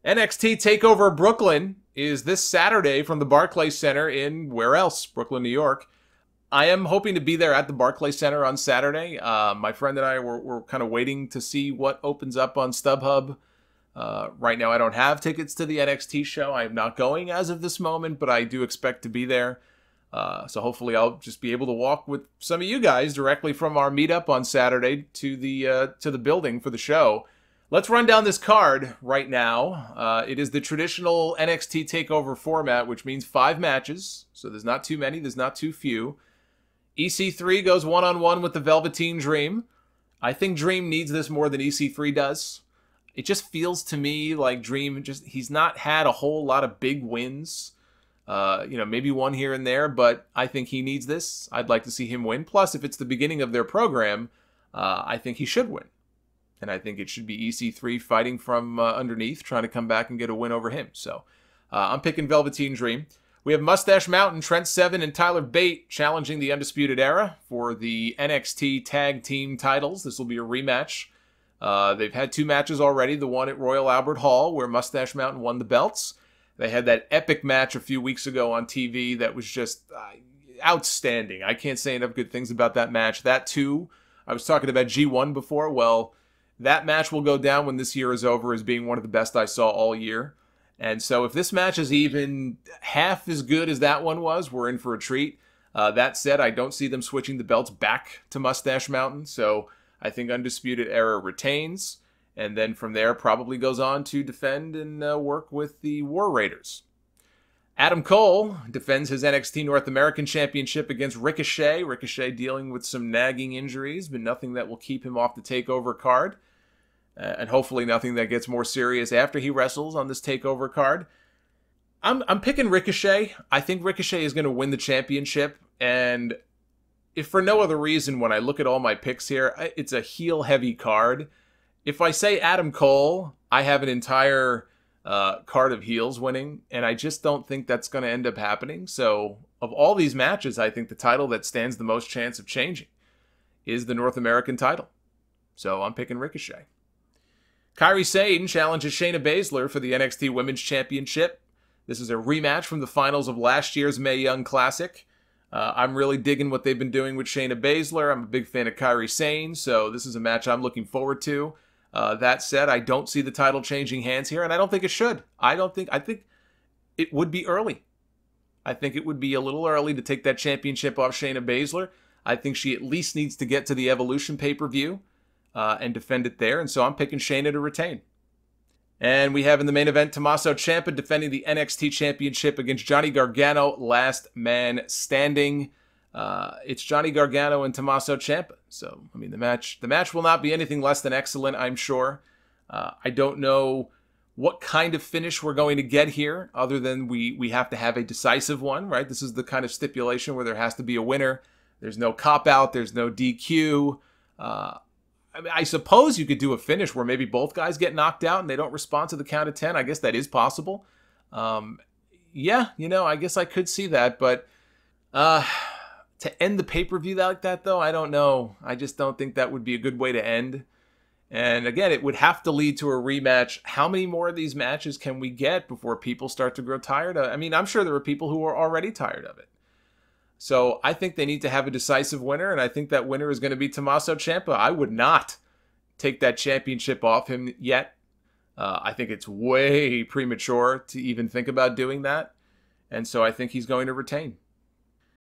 NXT Takeover Brooklyn is this Saturday from the Barclays Center in where else? Brooklyn, New York. I am hoping to be there at the Barclays Center on Saturday. My friend and I were kind of waiting to see what opens up on StubHub. Right now I don't have tickets to the NXT show. I am not going as of this moment, but I do expect to be there. So hopefully I'll just be able to walk with some of you guys directly from our meetup on Saturday to the building for the show. Let's run down this card right now. It is the traditional NXT TakeOver format, which means 5 matches. So there's not too many, there's not too few. EC3 goes one-on-one with the Velveteen Dream. I think Dream needs this more than EC3 does. It just feels to me like Dream, he's not had a whole lot of big wins. Maybe one here and there, but I think he needs this. I'd like to see him win. Plus, if it's the beginning of their program, I think he should win. And I think it should be EC3 fighting from underneath, trying to come back and get a win over him. So I'm picking Velveteen Dream. We have Mustache Mountain, Trent Seven, and Tyler Bate challenging the Undisputed Era for the NXT Tag Team titles. This will be a rematch. They've had 2 matches already. The one at Royal Albert Hall, where Mustache Mountain won the belts. They had that epic match a few weeks ago on TV that was just outstanding. I can't say enough good things about that match. That, too, I was talking about G1 before. Well, that match will go down when this year is over as being one of the best I saw all year. And so if this match is even half as good as that one was, we're in for a treat. That said, I don't see them switching the belts back to Mustache Mountain. So I think Undisputed Era retains. And then from there probably goes on to defend and work with the War Raiders. Adam Cole defends his NXT North American Championship against Ricochet. Ricochet dealing with some nagging injuries, but nothing that will keep him off the TakeOver card. And hopefully nothing that gets more serious after he wrestles on this TakeOver card. I'm picking Ricochet. I think Ricochet is going to win the championship. And if for no other reason, when I look at all my picks here, it's a heel-heavy card. If I say Adam Cole, I have an entire card of heels winning, and I just don't think that's going to end up happening. So of all these matches, I think the title that stands the most chance of changing is the North American title. So I'm picking Ricochet. Kairi Sane challenges Shayna Baszler for the NXT Women's Championship. This is a rematch from the finals of last year's Mae Young Classic. I'm really digging what they've been doing with Shayna Baszler. I'm a big fan of Kairi Sane, so this is a match I'm looking forward to. That said, I don't see the title changing hands here, and I don't think it should. I think it would be early. I think it would be a little early to take that championship off Shayna Baszler. I think she at least needs to get to the Evolution pay-per-view and defend it there, and so I'm picking Shayna to retain. And we have in the main event Tommaso Ciampa defending the NXT Championship against Johnny Gargano, last man standing. It's Johnny Gargano and Tommaso Ciampa. So, I mean, the match will not be anything less than excellent, I'm sure. I don't know what kind of finish we're going to get here, other than we have to have a decisive one, right? This is the kind of stipulation where there has to be a winner. There's no cop-out. There's no DQ. I mean, I suppose you could do a finish where maybe both guys get knocked out and they don't respond to the count of 10. I guess that is possible. Yeah, I guess I could see that. But to end the pay-per-view like that, though, I don't know. I just don't think that would be a good way to end. And again, it would have to lead to a rematch. How many more of these matches can we get before people start to grow tired of it? I mean, I'm sure there are people who are already tired of it. So I think they need to have a decisive winner, and I think that winner is going to be Tommaso Ciampa. I would not take that championship off him yet. I think it's way premature to even think about doing that. And so I think he's going to retain.